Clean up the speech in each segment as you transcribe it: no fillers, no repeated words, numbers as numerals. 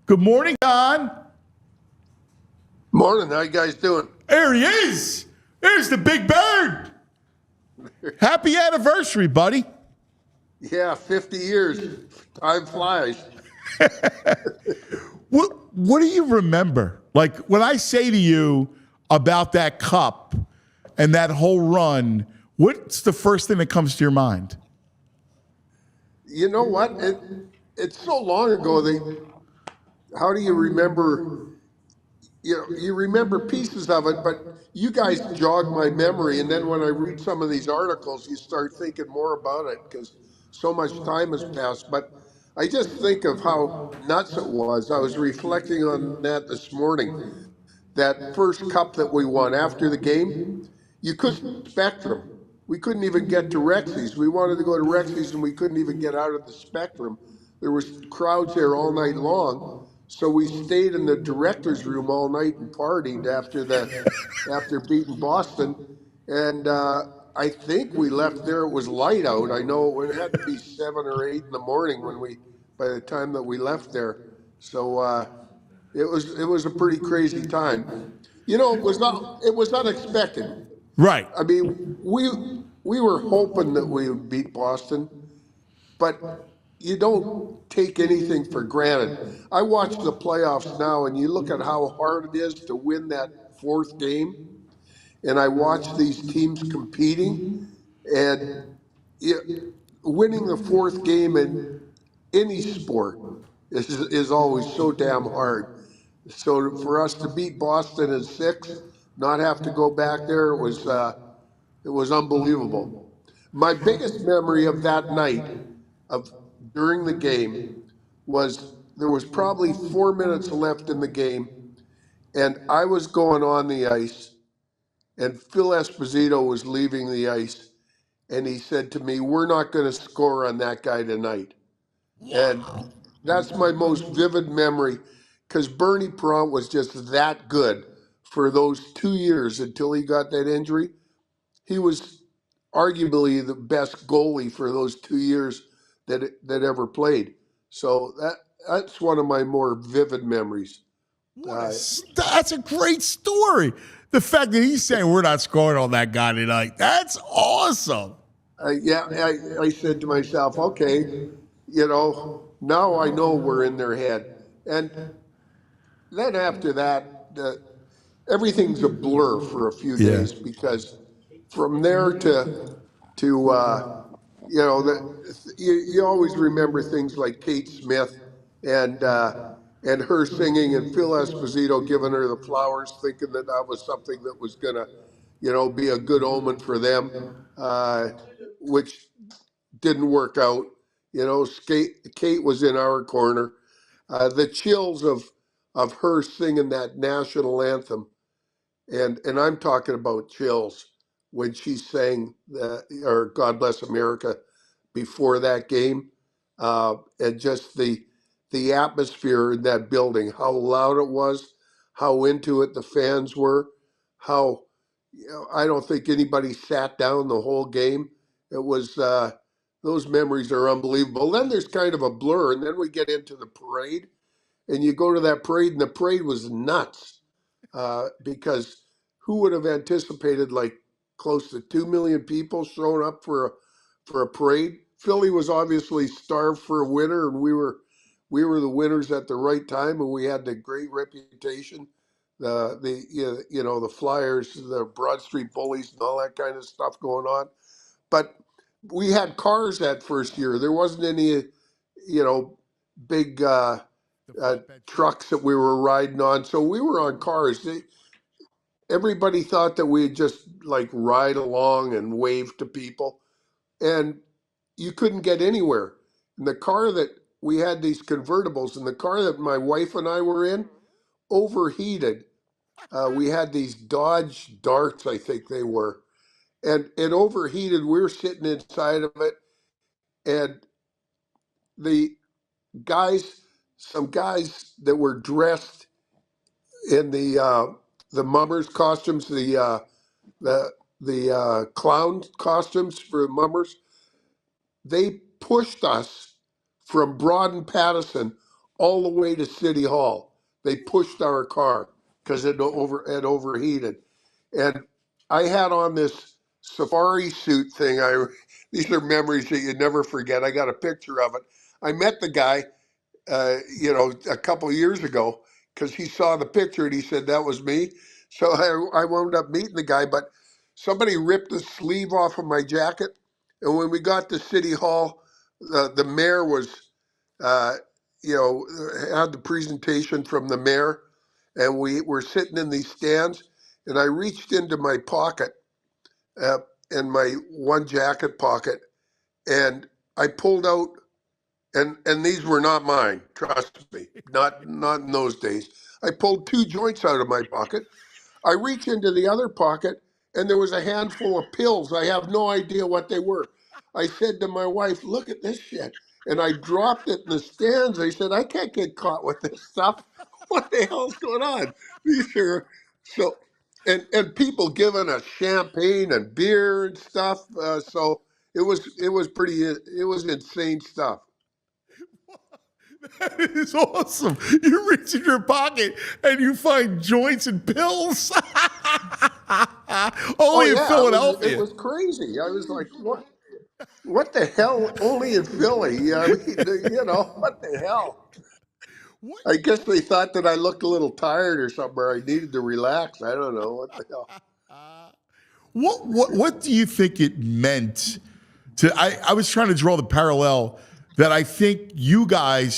Good morning, Don. Morning. How you guys doing? There he is. There's the big bird. Happy anniversary, buddy. Yeah, 50 years. Time flies. What do you remember? Like when I say to you about that cup and that whole run, what's the first thing that comes to your mind? You know what? It's so long ago. How do you remember? You remember pieces of it, but you guys jog my memory. And then when I read some of these articles, you start thinking more about it because so much time has passed. But I just think of how nuts it was. I was reflecting on that this morning. That first cup that we won after the game, you couldn't Spectrum. We couldn't even get to Rexy's. We wanted to go to Rexy's and we couldn't even get out of the Spectrum. There was crowds there all night long. So we stayed in the director's room all night and partied after beating Boston. And I think we left there. It was light out. I know it had to be 7 or 8 in the morning by the time that we left there. So it was a pretty crazy time. It was unexpected. Right. I mean, we were hoping that we would beat Boston, but you don't take anything for granted. I watch the playoffs now, and you look at how hard it is to win that fourth game, and I watch these teams competing, and winning the fourth game in any sport is always so damn hard. So for us to beat Boston in 6, not have to go back there, it was unbelievable. My biggest memory of that night, of during the game, was there was probably 4 minutes left in the game, and I was going on the ice, and Phil Esposito was leaving the ice, and he said to me, "We're not going to score on that guy tonight." And that's my most vivid memory because Bernie Pront was just that good for those 2 years until he got that injury. He was arguably the best goalie for those 2 years that ever played. So that's one of my more vivid memories. That's a great story. The fact that he's saying we're not scoring on that guy tonight, that's awesome. I said to myself, okay, now I know we're in their head. And then after that, everything's a blur for a few Yeah. days because from there to you always remember things like Kate Smith and and her singing and Phil Esposito giving her the flowers, thinking that was something that was gonna be a good omen for them, which didn't work out. Kate was in our corner. The chills of her singing that national anthem, and I'm talking about chills when she sang or God Bless America before that game, and just the atmosphere in that building, how loud it was, how into it the fans were, how I don't think anybody sat down the whole game. It was those memories are unbelievable. Then there's kind of a blur, and then we get into the parade, and you go to that parade, and the parade was nuts because who would have anticipated like close to 2 million people showing up for a parade? Philly was obviously starved for a winner, and we were the winners at the right time, and we had the great reputation. The Flyers, the Broad Street Bullies, and all that kind of stuff going on. But we had cars that first year. There wasn't any, big trucks that we were riding on. So we were on cars. Everybody thought that we'd just like ride along and wave to people, and you couldn't get anywhere. And the car that we had these convertibles, and the car that my wife and I were in overheated. We had these Dodge Darts, I think they were, and it overheated. We were sitting inside of it, and the guys, some guys that were dressed in the mummers costumes, the clown costumes for the mummers, they pushed us from Broad and Pattison all the way to City Hall. They pushed our car because it overheated, and I had on this safari suit thing. These are memories that you never forget. I got a picture of it. I met the guy, a couple of years ago because he saw the picture and he said that was me. So I wound up meeting the guy, but somebody ripped the sleeve off of my jacket, and when we got to City Hall, the mayor was, uh, had the presentation from the mayor, and we were sitting in these stands, and I reached into my pocket, uh, in my one jacket pocket, and I pulled out, and these were not mine, trust me, not in those days. I pulled two joints out of my pocket. I reach into the other pocket, and there was a handful of pills. I have no idea what they were. I said to my wife, "Look at this shit." And I dropped it in the stands. I said, "I can't get caught with this stuff. What the hell's going on?" These are so, and people giving us champagne and beer and stuff. So it was insane stuff. That is awesome. You reach in your pocket and you find joints and pills. Oh Only in yeah, it Philadelphia. was crazy. I was like, "What? What the hell? Only in Philly? I mean, what the hell?" What? I guess they thought that I looked a little tired or something, or I needed to relax. I don't know what the hell. What do you think it meant to? I was trying to draw the parallel that I think you guys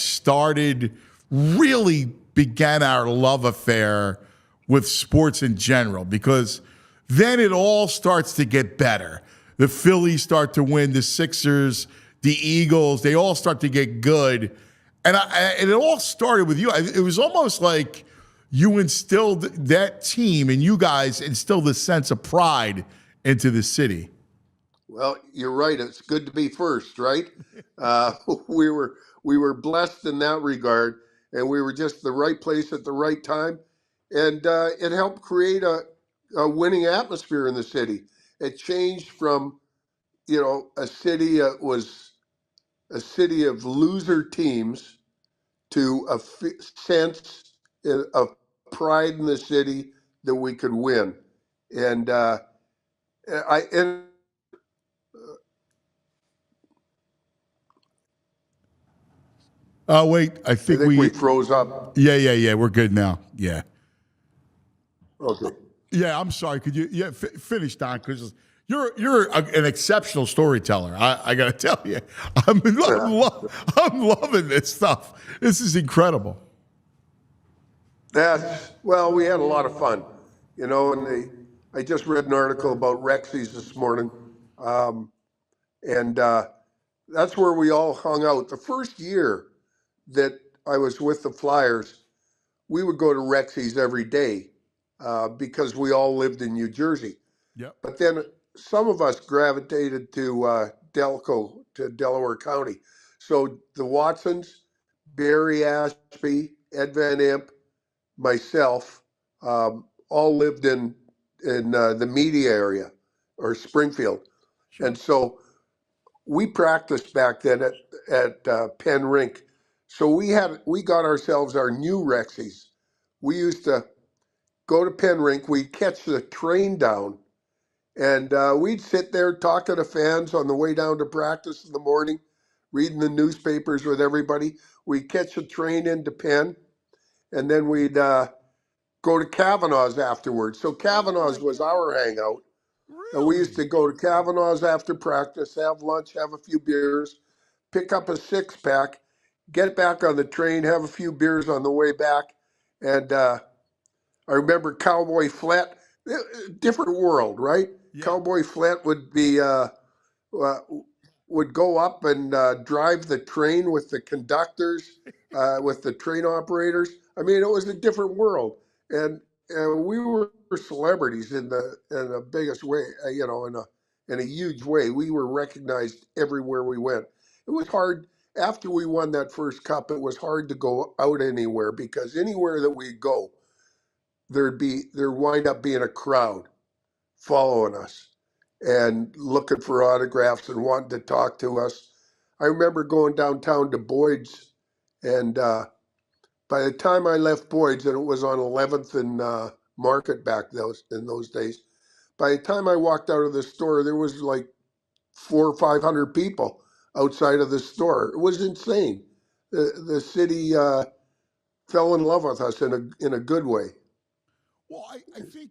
really began our love affair with sports in general, because then it all starts to get better. The Phillies start to win, the Sixers, the Eagles, they all start to get good. And it all started with you. It was almost like you instilled that team, and you guys instilled a sense of pride into the city. Well, you're right. It's good to be first, right? Uh, we were we were blessed in that regard, and we were just the right place at the right time, and it helped create a winning atmosphere in the city. It changed from a city that was a city of loser teams to sense of pride in the city that we could win. And I and Oh, wait, I I think think we froze up. yeah, we're good now. Yeah. Okay. Yeah, I'm sorry. Could you finish, Don? Because an exceptional storyteller. I got to tell you, I'm loving this stuff. This is incredible. Well, we had a lot of fun, and I just read an article about Rexy's this morning, um, and that's where we all hung out. The first year that I was with the Flyers, we would go to Rexy's every day because we all lived in New Jersey. Yep. But then some of us gravitated to Delco, to Delaware County. So the Watsons, Barry Ashby, Ed Van Imp, myself, all lived in the media area or Springfield, Sure. and so we practiced back then at Penn Rink. So we got ourselves our new Rexies. We used to go to Penn Rink. We'd catch the train down, and we'd sit there talking to fans on the way down to practice in the morning, reading the newspapers with everybody. We'd catch a train into Penn, and then we'd go to Kavanaugh's afterwards. So Oh my Kavanaugh's was our hangout. And we used Really? to go to Kavanaugh's after practice, have lunch, have a few beers, pick up a six pack, get back on the train, have a few beers on the way back. And I remember Cowboy Flat, different world, right? Yeah. Cowboy Flat uh, would go up and drive the train with the conductors, with the train operators. I mean, it was a different world, and we were celebrities in the biggest way, in a huge way. We were recognized everywhere we went. It was hard after we won that first cup. It was hard to go out anywhere because anywhere that we go, there wind up being a crowd following us and looking for autographs and wanting to talk to us. I remember going downtown to Boyd's, and By the time I left Boyd's, and it was on 11th and Market back in those days, by the time I walked out of the store, there was like 400 or 500 people outside of the store. It was insane. The city fell in love with us in a good way. Well, I think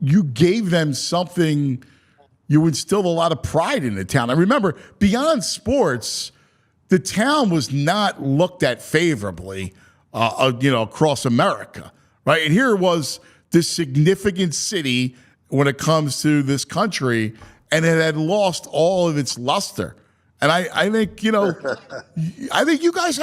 you gave them something. You instilled a lot of pride in the town. I remember beyond sports, the town was not looked at favorably, across America, right? And here was this significant city when it comes to this country, and it had lost all of its luster. And I think I think you guys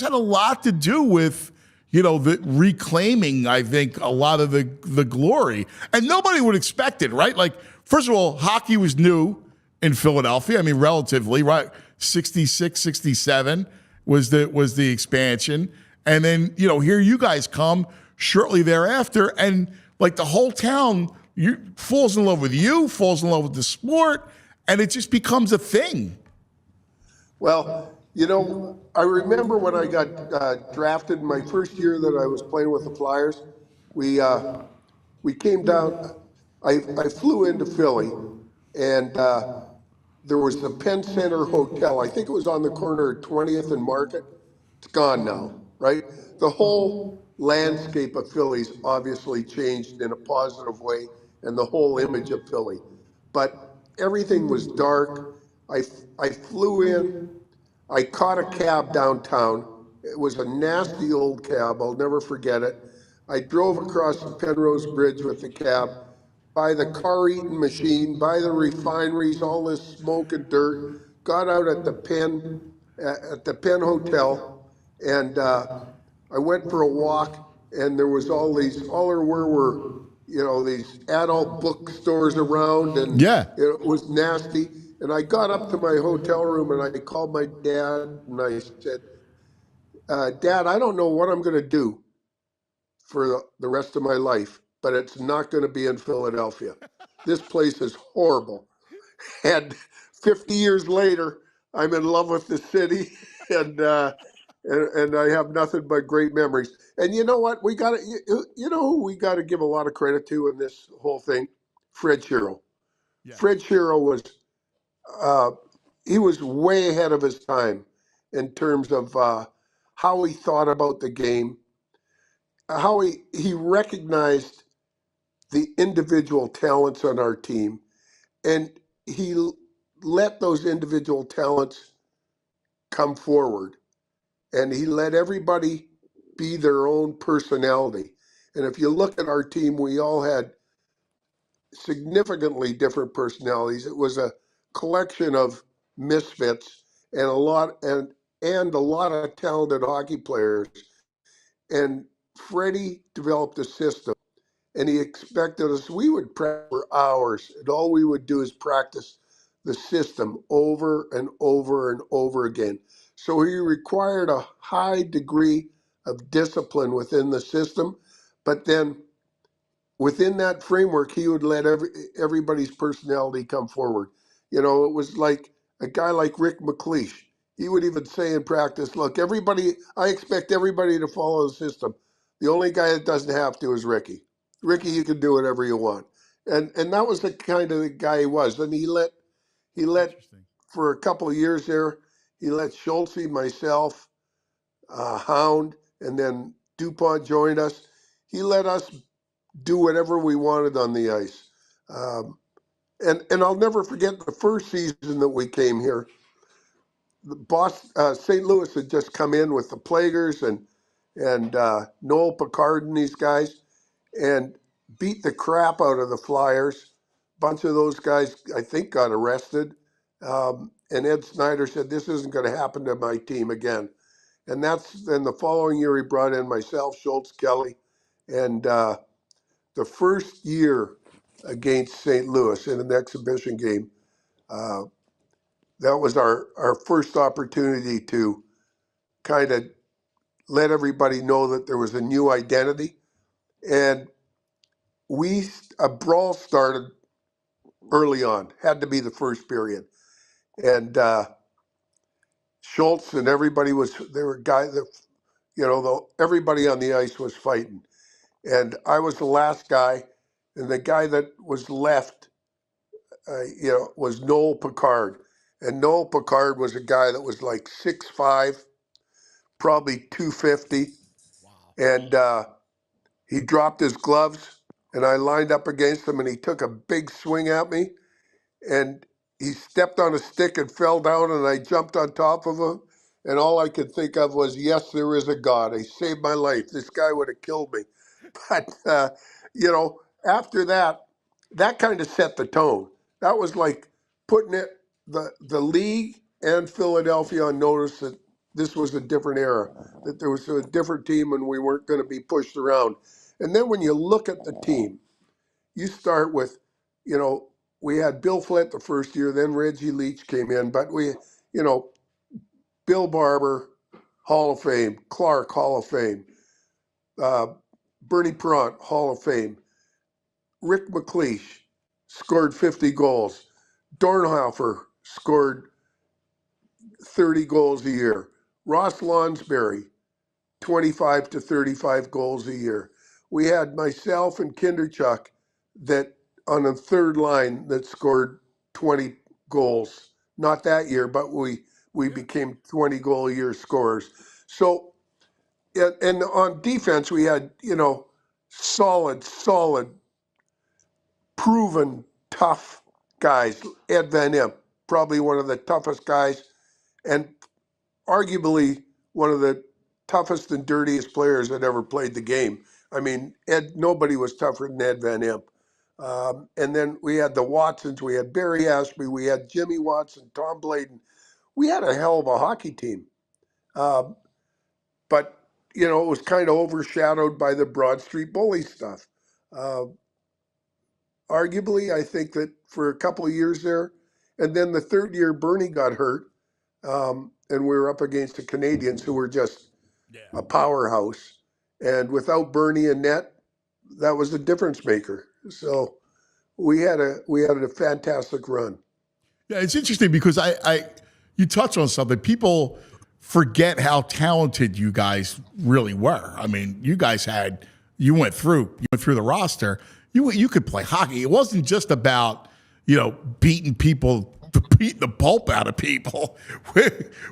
had a lot to do with the reclaiming. I think a lot of the glory, and nobody would expect it, right? Like, first of all, hockey was new in Philadelphia. I mean, relatively, right? 66, 67 was the expansion, and then here you guys come shortly thereafter, and like the whole town falls in love with you, falls in love with the sport, and it just becomes a thing. Well, I remember when I got drafted my first year that I was playing with the Flyers. We came down. I flew into Philly, and there was the Penn Center Hotel. I think it was on the corner of 20th and Market. It's gone now, right? The whole landscape of Philly's obviously changed in a positive way, and the whole image of Philly. But everything was dark. I flew in. I caught a cab downtown. It was a nasty old cab. I'll never forget it. I drove across the Penrose Bridge with the cab, by the car eating machine, by the refineries, all this smoke and dirt. Got out at the Penn Hotel, and I went for a walk. And there was all there were these adult bookstores around, and Yeah. it was nasty. And I got up to my hotel room and I called my dad and I said, Dad, I don't know what I'm going to do for the rest of my life, but it's not going to be in Philadelphia. This place is horrible. And 50 years later, I'm in love with the city, and I have nothing but great memories. And you know what? Who we got to give a lot of credit to in this whole thing? Fred Shero. Yeah. Fred Shero was uh, he was way ahead of his time in terms of how he thought about the game, how he recognized the individual talents on our team, and he let those individual talents come forward, and he let everybody be their own personality. And if you look at our team, we all had significantly different personalities. It was a collection of misfits and a lot of talented hockey players. And Freddie developed a system, and he expected us. We would practice for hours, and all we would do is practice the system over and over and over again. So he required a high degree of discipline within the system, but then within that framework, he would let everybody's personality come forward. It was like a guy like Rick McLeish. He would even say in practice, look, I expect everybody to follow the system. The only guy that doesn't have to is Ricky. Ricky, you can do whatever you want. And that was the kind of the guy he was. And he let Interesting. for a couple of years there, he let Schultz, myself, Hound, and then DuPont joined us. He let us do whatever we wanted on the ice. Um, and I'll never forget the first season that we came here. St. Louis had just come in with the Plaguers and Noel Picard and these guys, and beat the crap out of the Flyers. A bunch of those guys, I think, got arrested. And Ed Snyder said, "This isn't going to happen to my team again." And then the following year he brought in myself, Schultz, Kelly, and the first year against St. Louis in an exhibition game, uh, that was our first opportunity to kind of let everybody know that there was a new identity. And a brawl started early on, had to be the first period. And Schultz and everybody there were guys that, everybody on the ice was fighting. And I was the last guy, and the guy that was left, was Noel Picard. And Noel Picard was a guy that was like 6'5", probably 250. Wow. And he dropped his gloves, and I lined up against him, and he took a big swing at me, and he stepped on a stick and fell down, and I jumped on top of him. And all I could think of was, yes, there is a God. He saved my life. This guy would have killed me. But, after that, that kind of set the tone. That was like putting the league and Philadelphia on notice that this was a different era, that there was a different team and we weren't going to be pushed around. And then when you look at the team, you start with, we had Bill Flint the first year, then Reggie Leach came in, but Bill Barber, Hall of Fame, Clark, Hall of Fame, Bernie Perrant, Hall of Fame, Rick McLeish scored 50 goals, Dornhofer scored 30 goals a year, Ross Lonsberry, 25 to 35 goals a year. We had myself and Kinderchuk that on the third line that scored 20 goals. Not that year, but we became 20 goal a year scorers. So, and on defense, we had, solid, proven, tough guys. Ed Van Imp, probably one of the toughest guys, and arguably one of the toughest and dirtiest players that ever played the game. I mean, nobody was tougher than Ed Van Imp. And then we had the Watsons, we had Barry Ashby, we had Jimmy Watson, Tom Bladen. We had a hell of a hockey team. But, it was kind of overshadowed by the Broad Street Bully stuff. Arguably, I think that for a couple of years there, and then the third year, Bernie got hurt. And we were up against the Canadians, who were just a powerhouse. And without Bernie and net, that was the difference maker. So we had a fantastic run. Yeah, it's interesting because you touch on something. People forget how talented you guys really were. I mean, you went through the roster. You could play hockey. It wasn't just about, beating the pulp out of people,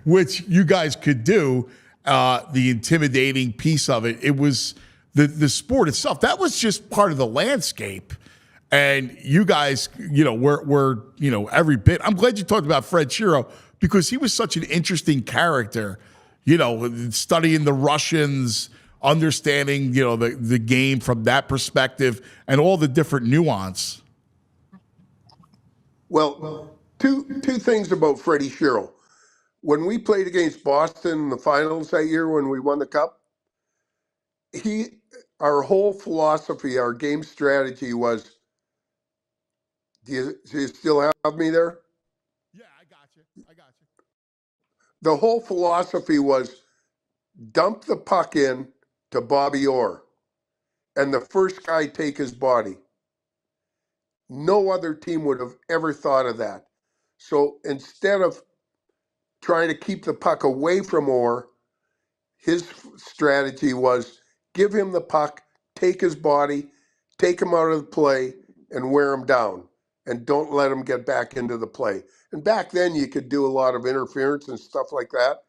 which you guys could do. The intimidating piece of it. It was the sport itself. That was just part of the landscape. And you guys, were every bit. I'm glad you talked about Fred Shero because he was such an interesting character, studying the Russians, understanding, the game from that perspective and all the different nuance. Well, two things about Freddie Shero. When we played against Boston in the finals that year when we won the cup, our whole philosophy, our game strategy was, do you still have me there? Yeah, I got you. The whole philosophy was dump the puck in to Bobby Orr and the first guy take his body. No other team would have ever thought of that. So instead of trying to keep the puck away from Orr, his strategy was give him the puck, take his body, take him out of the play, and wear him down. And don't let him get back into the play. And back then, you could do a lot of interference and stuff like that.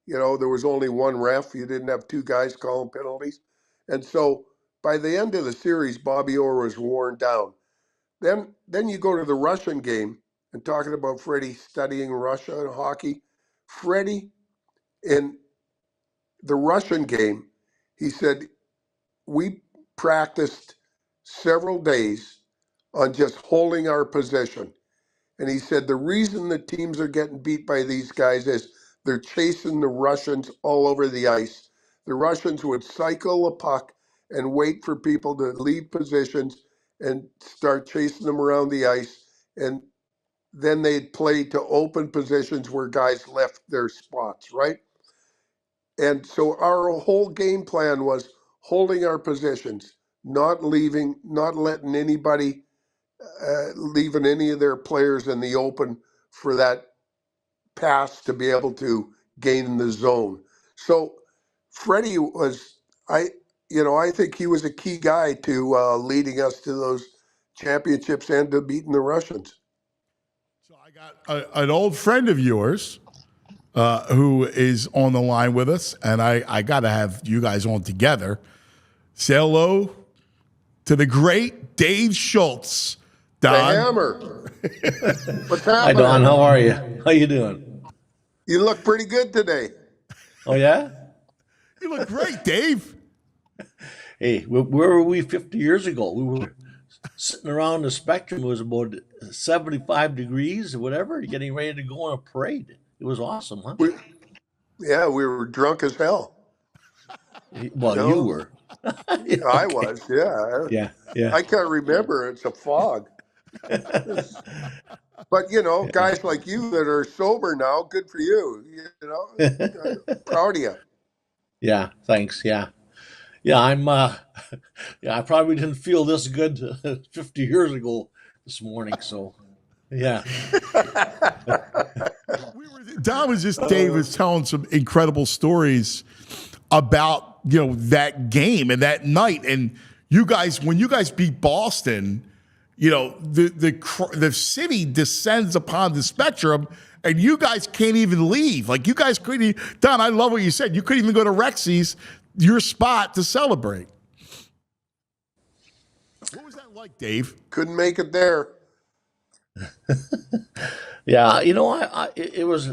There was only one ref. You didn't have two guys calling penalties. And so by the end of the series, Bobby Orr was worn down. Then you go to the Russian game, and talking about Freddie studying Russia and hockey. Freddie, in the Russian game, he said, we practiced several days on just holding our position. And he said, the reason the teams are getting beat by these guys is they're chasing the Russians all over the ice. The Russians would cycle a puck and wait for people to leave positions and start chasing them around the ice. And then they'd play to open positions where guys left their spots, right? And so our whole game plan was holding our positions, not letting anybody, leaving any of their players in the open for that pass to be able to gain in the zone. So Freddie was, I think he was a key guy to leading us to those championships and to beating the Russians. So I got an old friend of yours who is on the line with us, and I got to have you guys on together. Say hello to the great Dave Schultz. Don. The Hammer. What's happening? Hi, Don. How are you? How you doing? You look pretty good today. Oh, yeah? You look great, Dave. Hey, where were we 50 years ago? We were sitting around the spectrum. It was about 75 degrees or whatever, getting ready to go on a parade. It was awesome, huh? We were drunk as hell. Well, No. you were. Yeah, I was, yeah. Yeah. I can't remember. It's a fog. But, guys like you that are sober now, good for you. Proud of you. Yeah, thanks. Yeah, I'm. I probably didn't feel this good 50 years ago this morning. So, yeah. Don was just Dave was telling some incredible stories about that game and that night, and you guys when you guys beat Boston, the city descends upon the spectrum. And you guys can't even leave. Like, you guys couldn't. Don, I love what you said. You couldn't even go to Rexy's, your spot, to celebrate. What was that like, Dave? Couldn't make it there. Yeah, it was.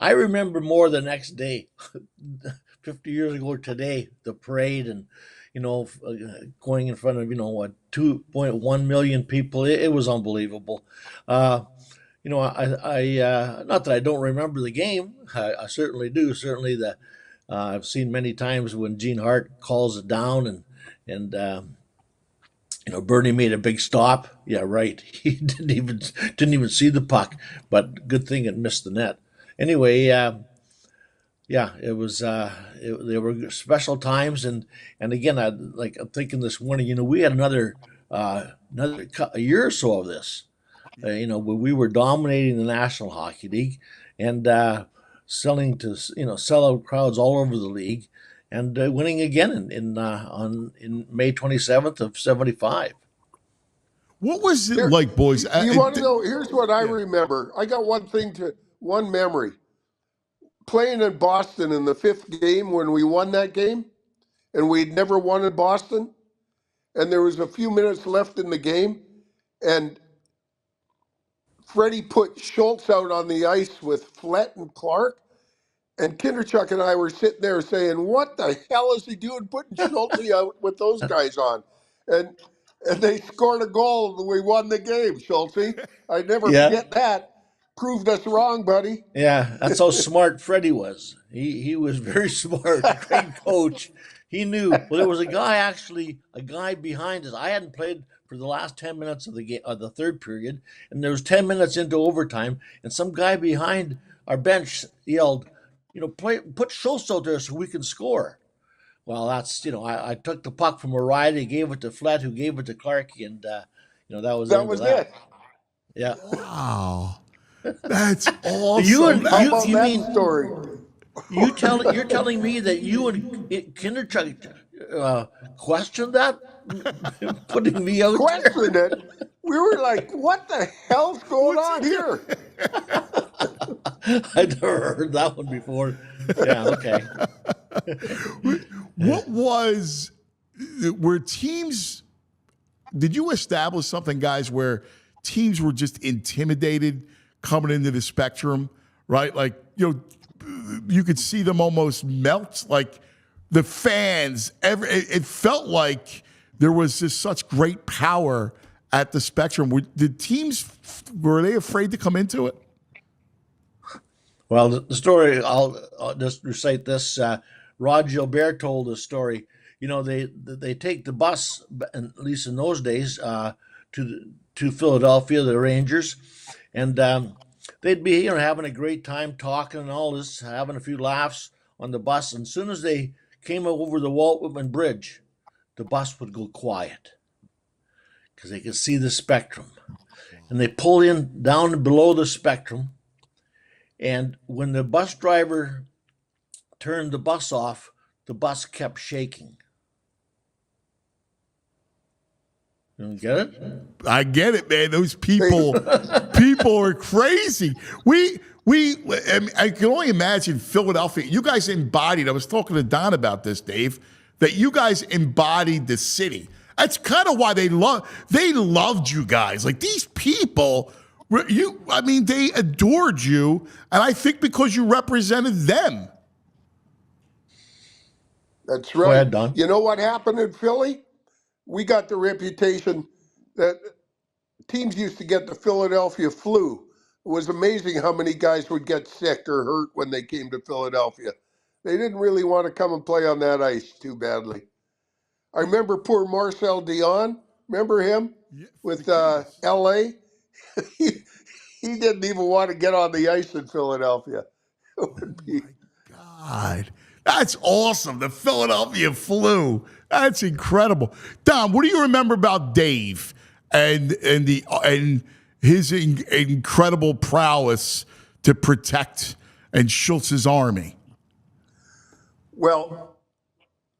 I remember more the next day, 50 years ago today, the parade and going in front of 2.1 million people. It was unbelievable. I not that I don't remember the game. I certainly do. Certainly I've seen many times when Gene Hart calls it down and Bernie made a big stop. Yeah, right. He didn't even see the puck, but good thing it missed the net. Anyway, it was they were special times and again I'm thinking this morning. We had another a year or so of this. We were dominating the National Hockey League and selling to sellout crowds all over the league, and winning again in May 27th of '75. What was it like, boys? You want to know? Here's what I remember. I got one memory. Playing in Boston in the 5th game when we won that game, and we'd never won in Boston, and there was a few minutes left in the game, and Freddie put Schultz out on the ice with Flett and Clark, and Kinderchuk and I were sitting there saying, "What the hell is he doing putting Schultz out with those guys on?" And they scored a goal and we won the game, Schultz. I never forget that. Proved us wrong, buddy. Yeah, that's how smart Freddie was. He was very smart, great coach. He knew. Well, there was a guy behind us. I hadn't played for the last 10 minutes of the game, of the third period, and there was 10 minutes into overtime, and some guy behind our bench yelled, put Schultz out there so we can score. Well, that's, I took the puck from O'Reilly, gave it to Flett, who gave it to Clarkey, and that was it. Yeah. Wow. That's awesome. How about that story? You're telling me that you and Kinderchuk questioned that, putting me out questioned there? It. We were like, "What the hell's going on here?" I'd never heard that one before. Yeah, okay. Were teams? Did you establish something, guys, where teams were just intimidated coming into the spectrum, right? Like, you could see them almost melt. Like the fans, it felt like there was just such great power at the spectrum. Were they afraid to come into it? Well, the story, I'll just recite this. Rod Gilbert told the story. They take the bus, at least in those days, to Philadelphia, the Rangers, and they'd be having a great time talking and all this, having a few laughs on the bus. And as soon as they came over the Walt Whitman Bridge, the bus would go quiet because they could see the spectrum. And they pull in down below the spectrum. And when the bus driver turned the bus off, the bus kept shaking. You get it? I get it, man. Those They, people are crazy. I can only imagine Philadelphia. You guys embodied. I was talking to Don about this, Dave. That you guys embodied the city. That's kind of why they loved you guys. Like these people, they adored you, and I think because you represented them. that's Go right. ahead, Don. You know what happened in Philly? We got the reputation that teams used to get the Philadelphia flu. It was amazing how many guys would get sick or hurt when they came to Philadelphia. They didn't really want to come and play on that ice too badly. I remember poor Marcel Dion. Remember him with LA? he, he didn't even want to get on the ice in Philadelphia. It would be God, that's awesome. The Philadelphia flu. That's incredible. Dom, what do you remember about Dave and his incredible prowess to protect and Schultz's army? well.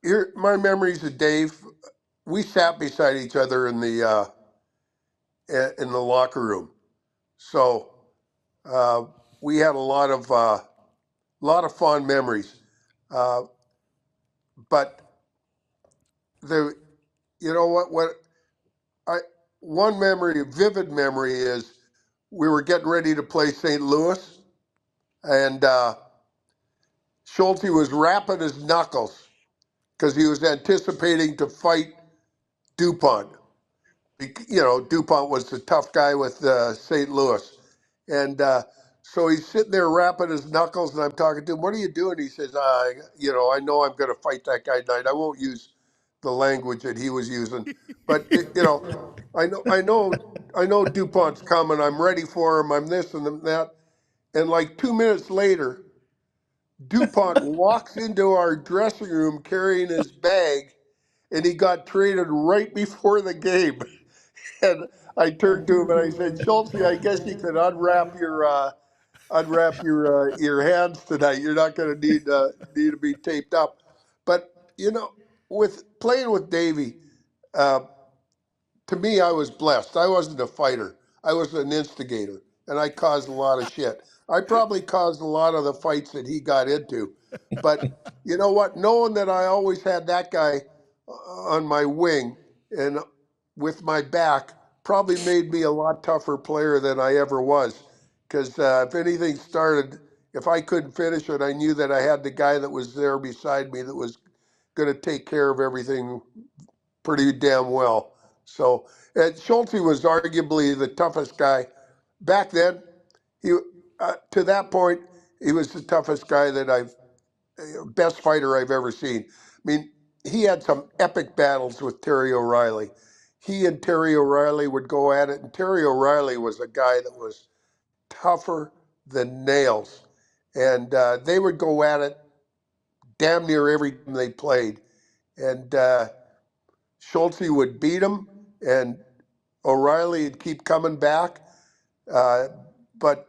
Here, my memories of Dave. We sat beside each other in the locker room, so we had a lot of fond memories. Uh, but the you know what I one memory, vivid memory, is we were getting ready to play St. Louis, and Schultz was rapping his knuckles because he was anticipating to fight DuPont. DuPont was the tough guy with St. Louis. And so he's sitting there rapping his knuckles, and I'm talking to him, what are you doing? He says, I know I'm going to fight that guy tonight. I won't use the language that he was using. But, I know DuPont's coming. I'm ready for him. I'm this and that. And like 2 minutes later, DuPont walks into our dressing room carrying his bag, and he got traded right before the game. And I turned to him and I said, Schultz, I guess you could unwrap your hands tonight. You're not going to need to be taped up. But with playing with Davey, uh, to me, I was blessed. I wasn't a fighter. I was an instigator, and I caused a lot of shit. I probably caused a lot of the fights that he got into. But you know what? Knowing that I always had that guy on my wing and with my back probably made me a lot tougher player than I ever was. Because if anything started, if I couldn't finish it, I knew that I had the guy that was there beside me that was going to take care of everything pretty damn well. So Schultz was arguably the toughest guy back then. He to that point, he was the toughest guy that best fighter I've ever seen. I mean, he had some epic battles with Terry O'Reilly. He and Terry O'Reilly would go at it, and Terry O'Reilly was a guy that was tougher than nails, and they would go at it damn near every time they played, and Schultz would beat him, and O'Reilly would keep coming back. Uh, but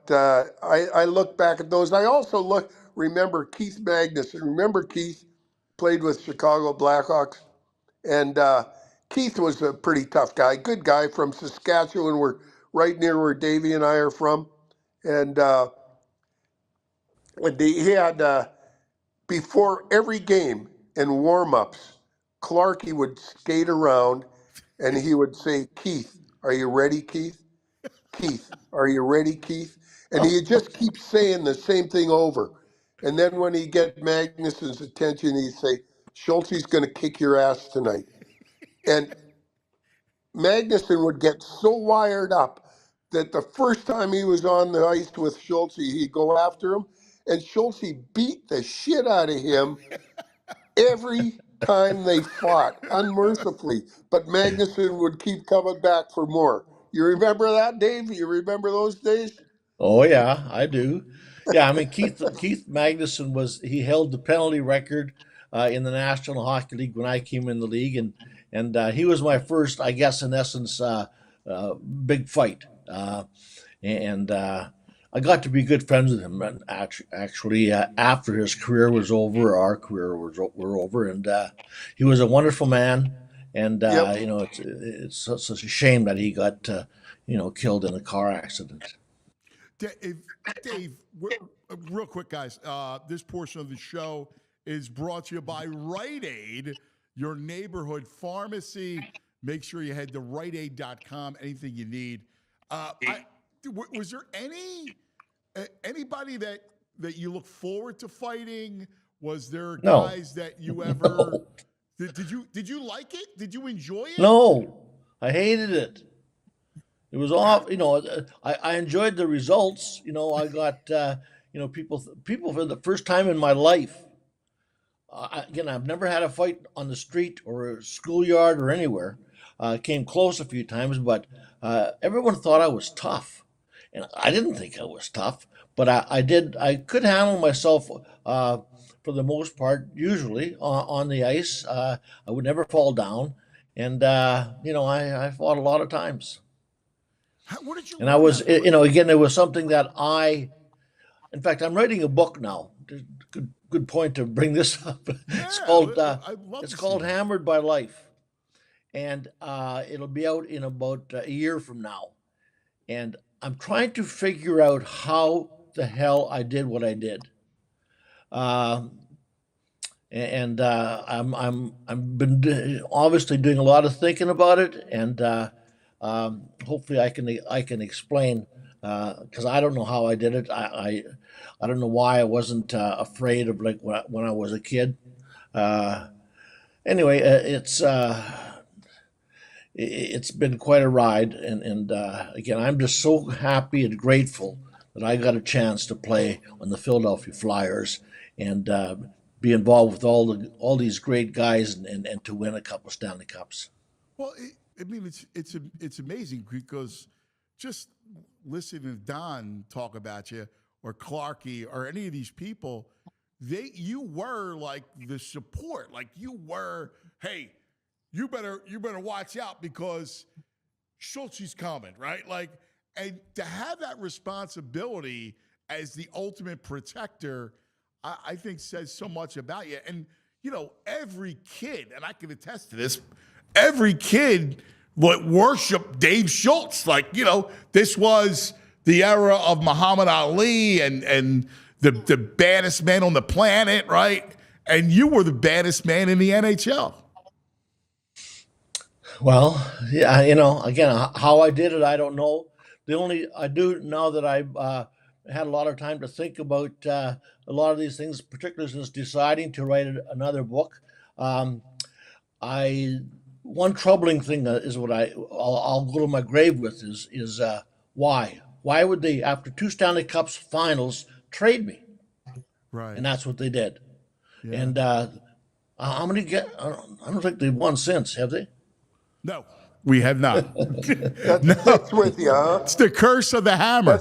I look back at those. I also remember Keith Magnuson. Remember Keith played with Chicago Blackhawks, and Keith was a pretty tough guy, good guy from Saskatchewan. We're right near where Davey and I are from, and he had before every game in warm-ups, Clarkie would skate around and he would say, Keith, are you ready, Keith? Keith, are you ready, Keith? And he'd just keep saying the same thing over. And then when he'd get Magnuson's attention, he'd say, Schultz is going to kick your ass tonight. And Magnuson would get so wired up that the first time he was on the ice with Schultz, he'd go after him. And Schultz beat the shit out of him every time they fought, unmercifully. But Magnuson would keep coming back for more. You remember that, Dave? You remember those days? Oh yeah, I do. Yeah, I mean Keith Magnuson he held the penalty record in the National Hockey League when I came in the league, and he was my first, I guess, in essence, big fight. And I got to be good friends with him, and actually, after his career was over, our career were over, and he was a wonderful man. And Yep. it's such a shame that he got killed in a car accident. Dave, Dave, real quick, guys. This portion of the show is brought to you by Rite Aid, your neighborhood pharmacy. Make sure you head to riteaid.com. Anything you need. Was there anybody that you look forward to fighting? Was there No, guys that you ever did you like it? Did you enjoy it? no, I hated it. It was off. I enjoyed the results. I got people for the first time in my life. Again, I've never had a fight on the street or a schoolyard or anywhere. Came close a few times, but everyone thought I was tough, and I didn't think I was tough. But I did. I could handle myself for the most part. Usually on the ice, I would never fall down, and I fought a lot of times. What did you And I learn was, that? again, it was something that in fact, I'm writing a book now. Good point to bring this up. It's called, I'd love it's to called see that. Hammered by Life. And it'll be out in about a year from now. And I'm trying to figure out how the hell I did what I did. And I've been obviously doing a lot of thinking about it, and hopefully I can explain, because I don't know how I did it. I don't know why I wasn't afraid of, like, when I was a kid. Anyway, it's been quite a ride, and again, I'm just so happy and grateful that I got a chance to play on the Philadelphia Flyers and be involved with all these great guys, and to win a couple Stanley Cups. Well, it's amazing because just listening to Don talk about you or Clarky or any of these people, you were like the support. Like you were, hey, you better watch out because Schultz is coming, right? Like, and to have that responsibility as the ultimate protector, I think says so much about you. And every kid, and I can attest to this, every kid would worship Dave Schultz. Like, this was the era of Muhammad Ali and the baddest man on the planet, right? And you were the baddest man in the NHL. Well, yeah, again, how I did it, I don't know. I do now that I've had a lot of time to think about a lot of these things, particularly since deciding to write another book. One troubling thing is what I'll go to my grave with is why? Why would they, after 2 Stanley Cups finals, trade me? Right. And that's what they did. Yeah. And how many I don't think they've won since, have they? No, we have not. That's with you, huh? It's the curse of the hammer.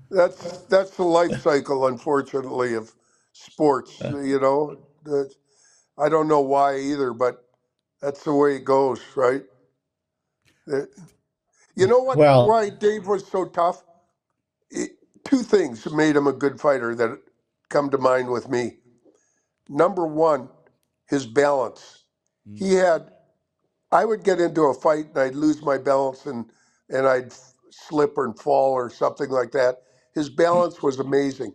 That's the life cycle, unfortunately, of sports. I don't know why either, but that's the way it goes, right? You know what? Well, Why Dave was so tough? 2 things made him a good fighter that come to mind with me. Number one, his balance. I would get into a fight and I'd lose my balance and I'd slip and fall or something like that. His balance was amazing.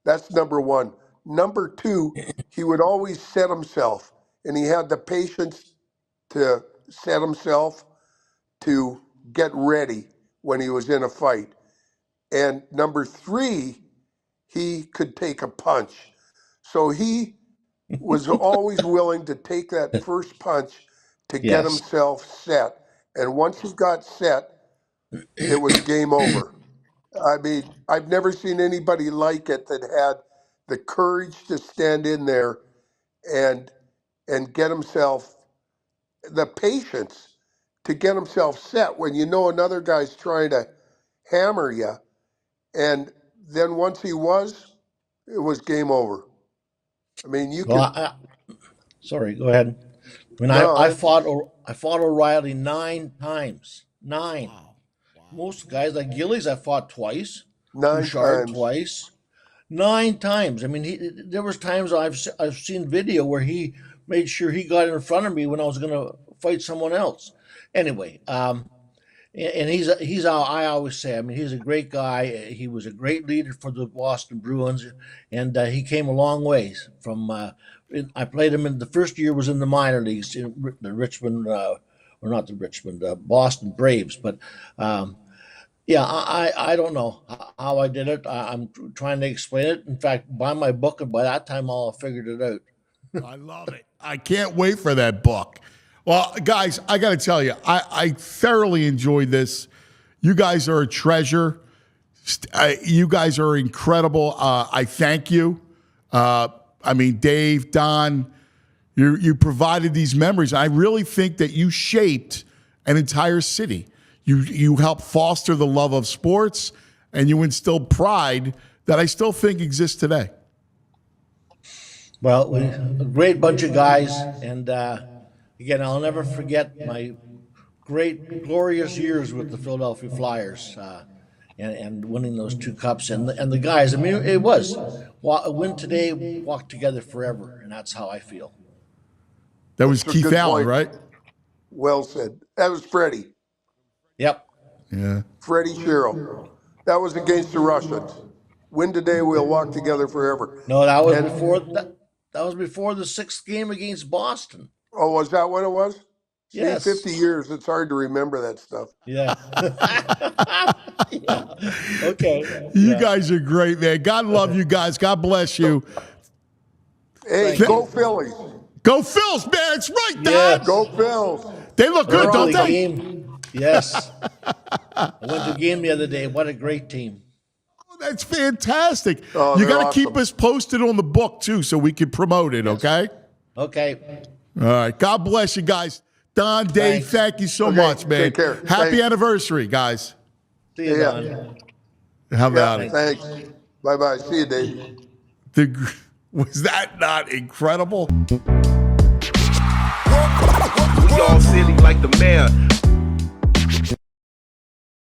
That's number one. Number two, he would always set himself, and he had the patience to set himself to get ready when he was in a fight. And number three, he could take a punch. So he was always willing to take that first punch to get yes. himself set. And once he got set, it was game over. I mean, I've never seen anybody like it that had the courage to stand in there and get himself the patience to get himself set when another guy's trying to hammer you. And then once it was game over. I mean, you Well, could. sorry, go ahead. I mean, No, I fought O'Reilly 9 times. 9. Wow. Most guys like Gillies, I fought twice. 9 Bouchard times. twice. 9 times. I mean, there was times I've seen video where he made sure he got in front of me when I was going to fight someone else. Anyway, and he's how I always say. I mean, he's a great guy. He was a great leader for the Boston Bruins, and he came a long ways from. I played him in the first year was in the minor leagues in the Richmond, or not the Richmond, Boston Braves. But yeah, I don't know how I did it. I'm trying to explain it. In fact, buy my book, and by that time I'll have figured it out. I love it. I can't wait for that book. Well, guys, I got to tell you, I thoroughly enjoyed this. You guys are a treasure. You guys are incredible. I thank you. I mean, Dave, Don, you provided these memories. I really think that you shaped an entire city. You helped foster the love of sports, and you instilled pride that I still think exists today. Well, a great bunch of guys, and again, I'll never forget my great, glorious years with the Philadelphia Flyers, and winning those 2 cups, and the guys. I mean, it was win today, walk together forever, and that's how I feel. That was That's a Keith good Allen, point. right? Well said. That was Freddie. Yep. Yeah. Freddie Shero. That was against the Russians. Win today, we'll walk together forever. No, that was before that was before the 6th game against Boston. Oh, was that what it was? Yes. See, 50 years, it's hard to remember that stuff. Yeah. Yeah. Okay. You guys are great, man. God love you guys. God bless you. Hey, Thank go you. Phillies. Go Phils, man. It's right, Dad. Yes. Go Phils. They look They're good, on don't the they? game. Yes. I went to a game the other day. What a great team. That's fantastic. Oh, You they're got to keep awesome. us posted on the book, too, so we can promote it, okay? Okay. All right. God bless you guys. Don, Dave, Thanks. thank you so Okay, much, man. take care. Happy Thanks. anniversary, guys. See you, Yeah. Don. How about it? Thanks. Bye-bye. See you, Dave. Was that not incredible? We all silly like the mayor.